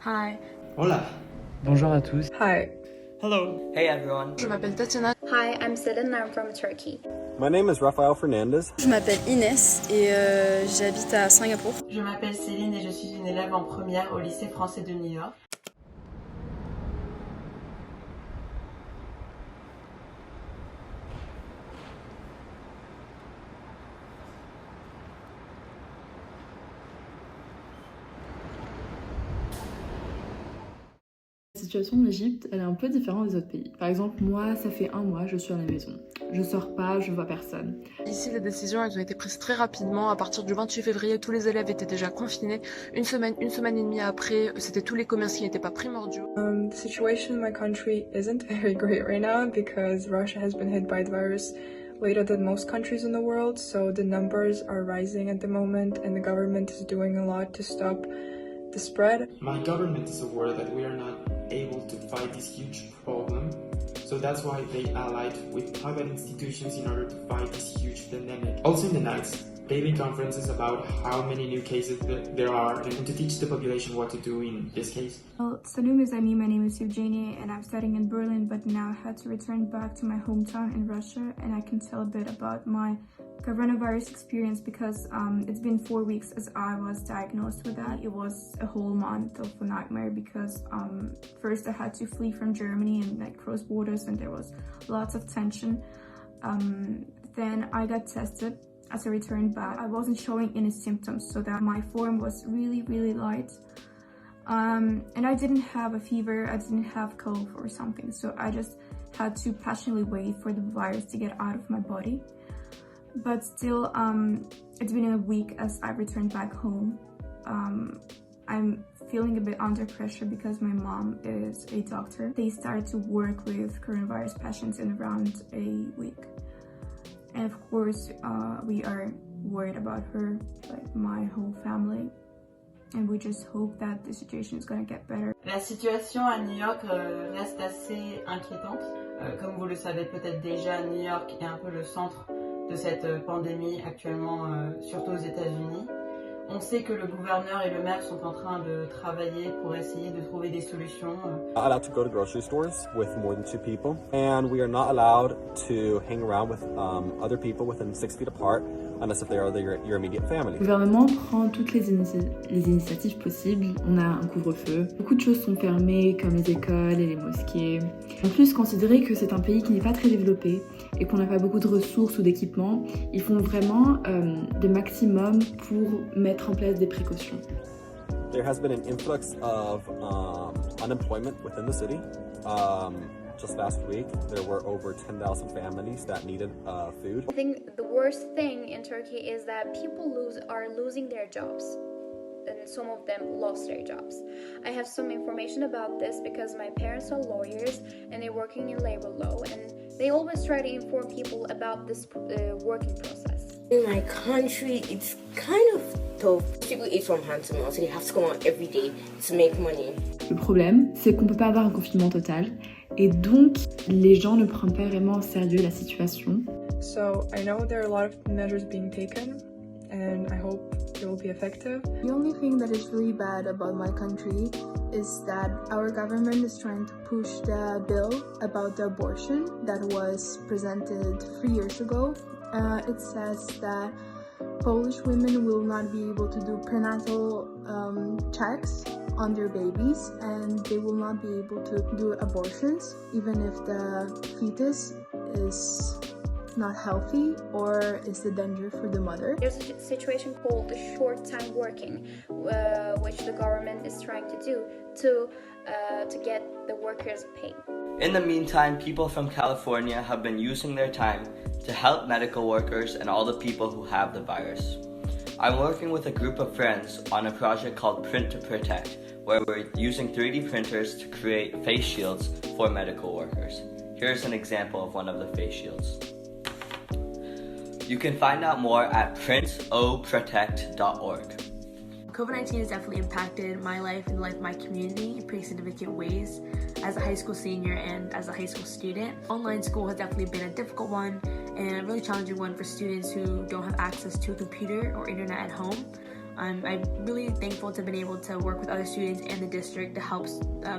Hi. Hola. Bonjour à tous. Hi. Hello. Hey everyone. Je m'appelle Tatiana. Hi, I'm Selin, I'm from Turkey. My name is Rafael Fernandez. Je m'appelle Inès et j'habite à Singapour. Je m'appelle Céline et je suis une élève en première au lycée français de New York. La situation en Égypte, elle est un peu différente des autres pays. Par exemple, moi, ça fait 1 mois, je suis à la maison. Je sors pas, je vois personne. Ici, les décisions elles ont été prises très rapidement. À partir du 28 février, tous les élèves étaient déjà confinés. Une semaine et demie après, c'était tous les commerces qui n'étaient pas primordiaux. The situation in my country isn't very great right now because Russia has been hit by the virus later than most countries in the world. So the numbers are rising at the moment and the government is doing a lot to stop the spread. My government is aware that we are not able to fight this huge problem, so that's why they allied with private institutions in order to fight this huge pandemic. Also in the nights, daily conferences about how many new cases there are and to teach the population what to do in this case. Well, salut mes amis, my name is Eugenia and I'm studying in Berlin, but now I had to return back to my hometown in Russia, and I can tell a bit about my coronavirus experience because it's been 4 weeks as I was diagnosed with that. It was a whole month of a nightmare because first I had to flee from Germany and like cross borders, and there was lots of tension. Then I got tested. As I returned back, I wasn't showing any symptoms, so that my form was really light. And I didn't have a fever, I didn't have cold or something, so I just had to patiently wait for the virus to get out of my body. But still, it's been a week as I returned back home. I'm feeling a bit under pressure because my mom is a doctor. They started to work with coronavirus patients in around a week. And of course, we are worried about her, like my whole family. And we just hope that the situation is going to get better. La situation à New York reste assez inquiétante. Comme vous le savez peut-être déjà, New York est un peu le centre de cette pandémie actuellement, surtout aux États-Unis. On sait que le gouverneur et le maire sont en train de travailler pour essayer de trouver des solutions. Allowed to go to grocery stores with more than 2 people, and we are not allowed to hang around with other people within 6 feet apart unless if they are your immediate family. Le gouvernement prend toutes les initiatives possibles. On a un couvre-feu. Beaucoup de choses sont fermées, comme les écoles et les mosquées. En plus, considérer que c'est un pays qui n'est pas très développé et qu'on n'a pas beaucoup de ressources ou d'équipements, ils font vraiment le maximum pour mettre en place des précautions. There has been an influx of unemployment within the city. Just last week, there were over 10,000 families that needed food. I think the worst thing in Turkey is that people are losing their jobs. And some of them lost their jobs. I have some information about this because my parents are lawyers and they're working in labor law, and they always try to inform people about this working process. In my country, it's kind of tough. People eat from hand to mouth, so they have to come out every day to make money. Le problème, c'est qu'on peut pas avoir un confinement total, et donc les gens ne prennent pas vraiment au sérieux la situation. So I know there are a lot of measures being taken, and I hope it will be effective. The only thing that is really bad about my country is that our government is trying to push the bill about the abortion that was presented 3 years ago. It says that Polish women will not be able to do prenatal checks on their babies, and they will not be able to do abortions even if the fetus is not healthy or is the danger for the mother. There's a situation called short time working, which the government is trying to do to get the workers paid. In the meantime, people from California have been using their time to help medical workers and all the people who have the virus. I'm working with a group of friends on a project called Print to Protect, where we're using 3D printers to create face shields for medical workers. Here's an example of one of the face shields. You can find out more at printoprotect.org. COVID-19 has definitely impacted my life and the life of my community in pretty significant ways as a high school senior and as a high school student. Online school has definitely been a difficult one and a really challenging one for students who don't have access to a computer or internet at home. I'm really thankful to have been able to work with other students and the district to help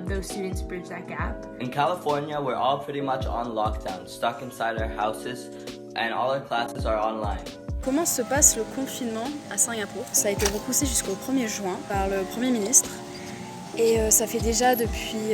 those students bridge that gap. In California, we're all pretty much on lockdown, stuck inside our houses, and all our classes are online. Comment se passe le confinement à Singapour? Ça a été repoussé jusqu'au 1er juin par le Premier ministre. Et ça fait déjà depuis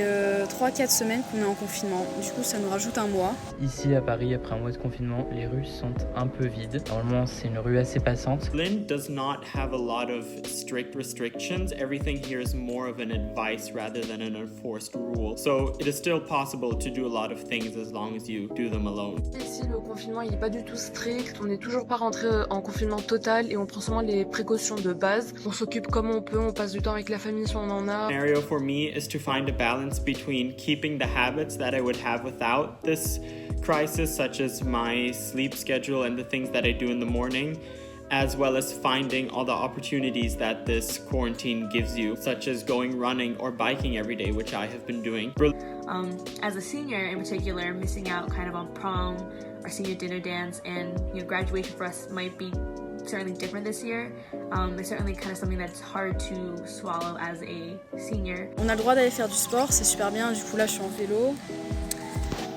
3-4 semaines qu'on est en confinement. Du coup, ça nous rajoute un mois. Ici à Paris, après un mois de confinement, les rues sont un peu vides. Normalement, c'est une rue assez passante. Berlin does not have a lot of strict restrictions. Everything here is more of an advice rather than an enforced rule. So it is still possible to do a lot of things as long as you do them alone. Ici, le confinement, il n'est pas du tout strict. On n'est toujours pas rentré en confinement total et on prend seulement les précautions de base. On s'occupe comme on peut, on passe du temps avec la famille si on en a. For me is to find a balance between keeping the habits that I would have without this crisis, such as my sleep schedule and the things that I do in the morning, as well as finding all the opportunities that this quarantine gives you, such as going running or biking every day, which I have been doing. As a senior in particular, missing out kind of on prom, our senior dinner dance, and graduation for us might be certainly different this year. It's certainly kind of something that's hard to swallow as a senior. On a le droit d'aller faire du sport, c'est super bien. Du coup là, je suis en vélo.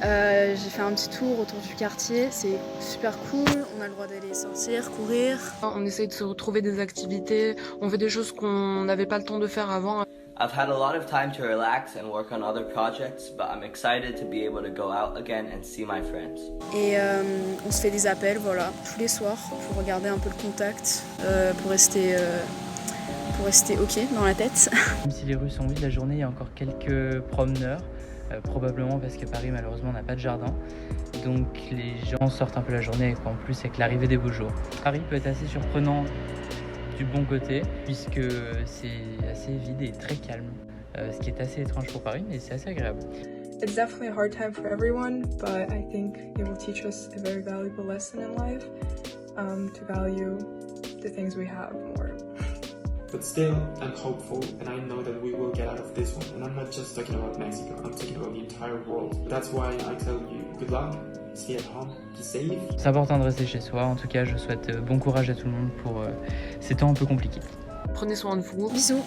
J'ai fait un petit tour autour du quartier, c'est super cool. On a le droit d'aller sortir, courir. On essaye de se retrouver des activités. On fait des choses qu'on n'avait pas le temps de faire avant. I've had a lot of time to relax and work on other projects, but I'm excited to be able to go out again and see my friends. Et on se fait des appels, voilà, tous les soirs pour regarder un peu le contact, pour rester ok dans la tête. Même si les rues sont vides la journée, il y a encore quelques promeneurs, probablement parce que Paris malheureusement n'a pas de jardin. Donc les gens sortent un peu la journée, en plus avec l'arrivée des beaux jours. Paris peut être assez surprenant du bon côté, puisque c'est assez vide et très calme, ce qui est assez étrange pour Paris, mais c'est assez agréable. It's definitely a hard time for everyone, but I think it will teach us a very valuable lesson in life, to value the things we have more. But still, I'm hopeful, and I know that we will get out of this one. And I'm not just talking about Mexico, I'm talking about the entire world. That's why I tell you, good luck, stay at home, be safe. C'est important de rester chez soi. En tout cas, je souhaite bon courage à tout le monde pour ces temps un peu compliqués. Prenez soin de vous. Bisous.